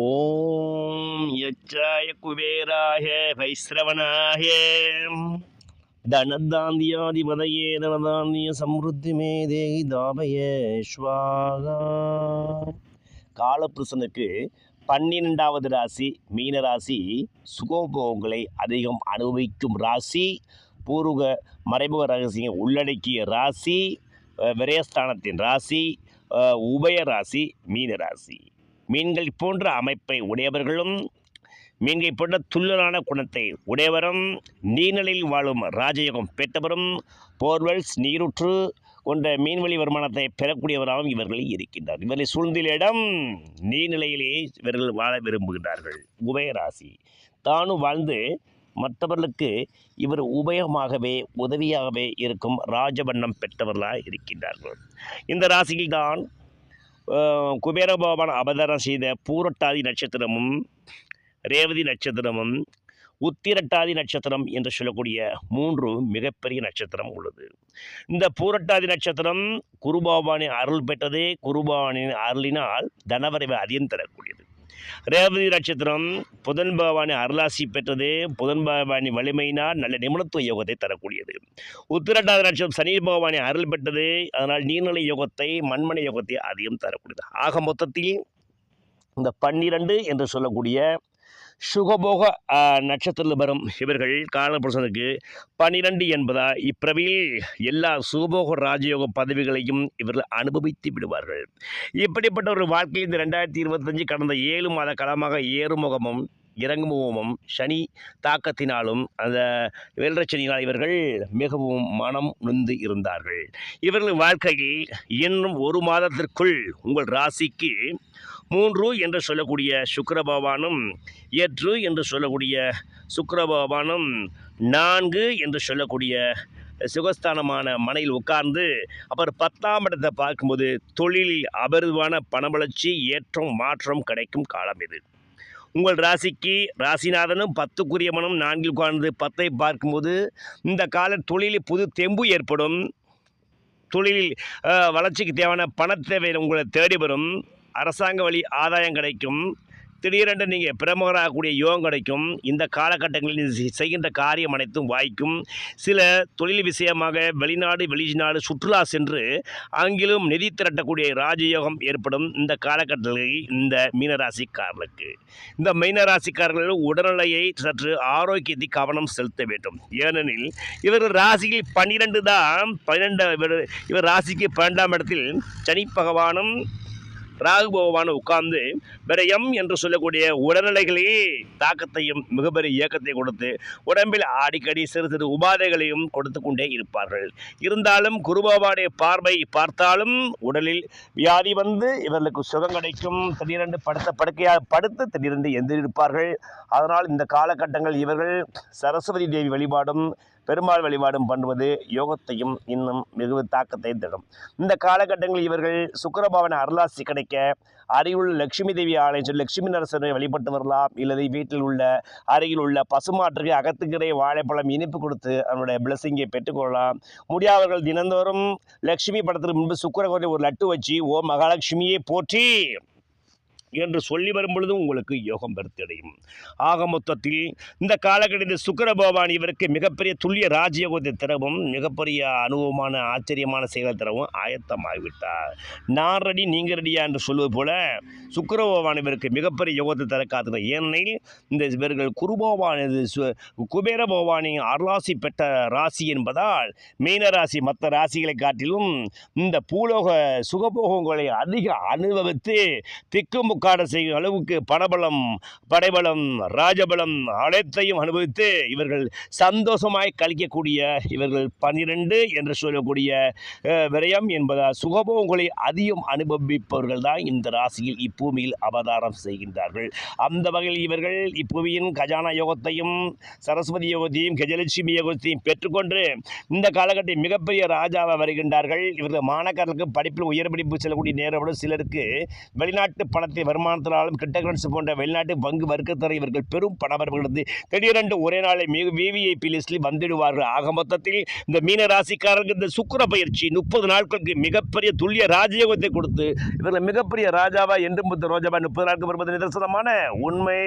ஓம் யச்சாய குபேராய வைஸ்ரவணாய தனதாந்தியாதிபதையே தனதாந்திய சம்ருத்தி மே தேகி தாபய ஸ்வாகா. காலபுருஷனுக்கு 12வது ராசி மீனராசி. சுகோபோகங்களை அதிகம் அனுபவிக்கும் ராசி. பூர்வ மறைமுக ரகசியம் உள்ளடக்கிய ராசி. விரயஸ்தானத்தின் ராசி. உபய ராசி மீனராசி. மீன்கள் போன்ற அமைப்பை உடையவர்களும் மீன்கள் போன்ற துள்ளலான குணத்தை உடையவரும் நீர்நிலையில் வாழும் ராஜயோகம் பெற்றவரும் போர்வெல்ஸ் நீரூற்று கொண்ட மீன்வழி வருமானத்தை பெறக்கூடியவராகவும் இவர்கள் இருக்கின்றார். இவர்களை சூழ்ந்துள்ள இடம் நீர்நிலையிலேயே இவர்கள் வாழ விரும்புகின்றார்கள். உபயராசி தானும் வாழ்ந்து மற்றவர்களுக்கு இவர் உபயோகமாகவே உதவியாகவே இருக்கும் ராஜவண்ணம் பெற்றவர்களாக இருக்கின்றார்கள். இந்த ராசியில்தான் குபேரபகவான் அவதாரம் செய்த பூரட்டாதி நட்சத்திரமும் ரேவதி நட்சத்திரமும் உத்திரட்டாதி நட்சத்திரம் என்று சொல்லக்கூடிய 3 மிகப்பெரிய நட்சத்திரம் உள்ளது. இந்த பூரட்டாதி நட்சத்திரம் குருபகவானின் அருள் பெற்றது. குருபகவானின் அருளினால் தனவரவை அதிகம் தரக்கூடியது. ரேவதி நட்சத்திரம் புதன் பகவானின் அருளாசி பெற்றது. புதன் பகவானின் வலிமையினால் நல்ல நிபுணத்துவ யோகத்தை தரக்கூடியது. உத்திரட்டாதி நட்சத்திரம் சனி பகவானின் அருள் பெற்றது. அதனால் நீர்நிலை யோகத்தை மண்மனை யோகத்தை அதிகம் தரக்கூடியது. ஆக மொத்தத்தில் இந்த 12 என்று சொல்லக்கூடிய சுகபோக நட்சத்திரத்தில் வரும் இவர்கள் காலபுருஷனுக்கு 12 என்பதால் இப்பிரவியில் எல்லா சுகபோக ராஜயோக பதவிகளையும் இவர்கள் அனுபவித்து விடுவார்கள். இப்படிப்பட்ட ஒரு வாழ்க்கையில் இந்த 2025 கடந்த 7 மாத காலமாக ஏறுமுகமும் இறங்குமுகமும் சனி தாக்கத்தினாலும் அந்த வேல்ரச்சனினால் இவர்கள் மிகவும் மனம் நொந்து இருந்தார்கள். இவர்கள் வாழ்க்கையில் இன்னும் 1 மாதத்திற்குள் உங்கள் ராசிக்கு 3 என்று சொல்லக்கூடிய சுக்கிர பகவானும் 8 என்று சொல்லக்கூடிய சுக்கிர பகவானும் 4 என்று சொல்லக்கூடிய சுகஸ்தானமான மனையில் உட்கார்ந்து அப்புறம் 10ஆம் இடத்தை பார்க்கும்போது தொழிலில் அபரிதமான பணவளர்ச்சி ஏற்றம் மாற்றம் கிடைக்கும் காலம் இது. உங்கள் ராசிக்கு ராசிநாதனும் 10க்குரியவனும் 4 உட்கார்ந்து 10ஐ பார்க்கும்போது இந்த கால தொழிலில் புது தெம்பு ஏற்படும். தொழிலில் வளர்ச்சிக்கு தேவையான பணத்தேவை உங்களை தேடி வரும். அரசாங்க வழி ஆதாயம் கிடைக்கும். திடீரென்று நீங்கள் பிரமுகராகக்கூடிய யோகம் கிடைக்கும். இந்த காலகட்டங்களில் செய்கின்ற காரியம் அனைத்தும் வாய்க்கும். சில தொழில் விஷயமாக வெளிநாடு சுற்றுலா சென்று அங்கிலும் நிதி திரட்டக்கூடிய ராஜயோகம் ஏற்படும். இந்த காலகட்டத்தில் இந்த மீனராசிக்காரர்களுக்கு இந்த மீனராசிக்காரர்கள் உடல்நிலையை சற்று ஆரோக்கியத்தை கவனம் செலுத்த வேண்டும். ஏனெனில் இவர்கள் ராசியில் 12 தான். 12 இவர் ராசிக்கு 12ஆம் இடத்தில் சனி பகவானும் ராகு பகவானும் உட்கார்ந்து விரயம் என்று சொல்லக்கூடிய உடல்நிலைகளே தாக்கத்தையும் மிகப்பெரிய இயக்கத்தை கொடுத்து உடம்பில் அடிக்கடி சிறு சிறு உபாதைகளையும் கொடுத்து கொண்டே இருப்பார்கள். இருந்தாலும் குரு பகவானுடைய பார்வை பார்த்தாலும் உடலில் வியாதி வந்து இவர்களுக்கு சுகம் கிடைக்கும். திடீரென்று படுக்கையாக படுத்து திடீரென்று எந்திரிப்பார்கள். அதனால் இந்த காலகட்டங்கள் இவர்கள் சரஸ்வதி தேவி வழிபாடும் பெருமாள் வழிபாடும் பண்ணுவது யோகத்தையும் இன்னும் மிகுந்த தாக்கத்தையும் தரும். இந்த காலகட்டங்களில் இவர்கள் சுக்கிரபகவான் அருளாசி கிடைக்க அருகிலுள்ள லட்சுமி தேவி ஆலயம் சொல்லி லட்சுமி நரசரை வழிபட்டு வரலாம். இல்லது வீட்டில் உள்ள அருகில் உள்ள பசுமாற்றுக்கு அகத்துக்கிறை வாழைப்பழம் இனிப்பு கொடுத்து அவனுடைய பிளஸிங்கை பெற்றுக்கொள்ளலாம். முடியாதவர்கள் தினந்தோறும் லட்சுமி படத்திற்கு முன்பு சுக்கிரகோரை ஒரு லட்டு வச்சு ஓ மகாலட்சுமியை போற்றி என்று சொல்லி வரும் பொழுதும் உங்களுக்கு யோகம் பெருத்தடையும். ஆக மொத்தத்தில் இந்த காலகட்டத்தில் சுக்கிர பகவான் இவருக்கு மிகப்பெரிய துல்லிய ராஜயோகத்தை தரவும் மிகப்பெரிய அனுபவமான ஆச்சரியமான செயலை தரவும் ஆயத்தமாகிவிட்டார். நான் ரெடி நீங்கள் ரெடியா என்று சொல்வது போல சுக்கிர பகவான் இவருக்கு மிகப்பெரிய யோகத்தை தர காத்துக்கிறார். ஏனெனில் இந்த இவர்கள் குரு பகவான் குபேர பகவானின் அருளாசி பெற்ற ராசி என்பதால் மீனராசி மற்ற ராசிகளை காட்டிலும் இந்த பூலோக சுகபோகங்களை அதிக அனுபவித்து திக்குமுக்காட செய்யும் அளவுக்கு பணபலம் படைபலம் ராஜபலம் அனைத்தையும் அனுபவித்து இவர்கள் சந்தோஷமாய் கழிக்கக்கூடிய இவர்கள் 12 என்று சொல்லக்கூடிய விரயம் என்பதால் சுகபோகங்களை அதிகம் அனுபவிப்பவர்கள் தான் இந்த ராசியில் இப்பூமியில் அவதாரம் செய்கின்றார்கள். அந்த வகையில் இவர்கள் இப்பூமியின் கஜானா யோகத்தையும் சரஸ்வதி யோகத்தையும் கஜலட்சுமி யோகத்தையும் பெற்றுக்கொண்டு இந்த காலகட்டத்தில் மிகப்பெரிய ராஜாவாக வருகின்றார்கள். இவர்கள் மாணவர்களுக்கு படிப்பில் உயர் படிப்பு செல்லக்கூடிய நேரம் சிலருக்கு வெளிநாட்டு பணத்தை வருமானத்தினாலும் கிரிப்டோகரன்சி போன்ற வெளிநாட்டு பங்கு வர்க்கத்தினர் இவர்கள் பெரும் பணபரப்பிலிருந்து திடீரென்று ஒரே நாளை விவிஐபி லிஸ்டில் வந்துடுவார்கள். ஆக மொத்தத்தில் இந்த மீன ராசிக்காரர்கள் இந்த சுக்கிர பயிற்சி 30 நாட்களுக்கு மிகப்பெரிய துல்லிய ராஜயோகத்தை கொடுத்து இவர்கள் மிகப்பெரிய ராஜாவா என்றும் ரோஜாவா 30 நாட்கள் வருவது நிதர்சனமான உண்மை.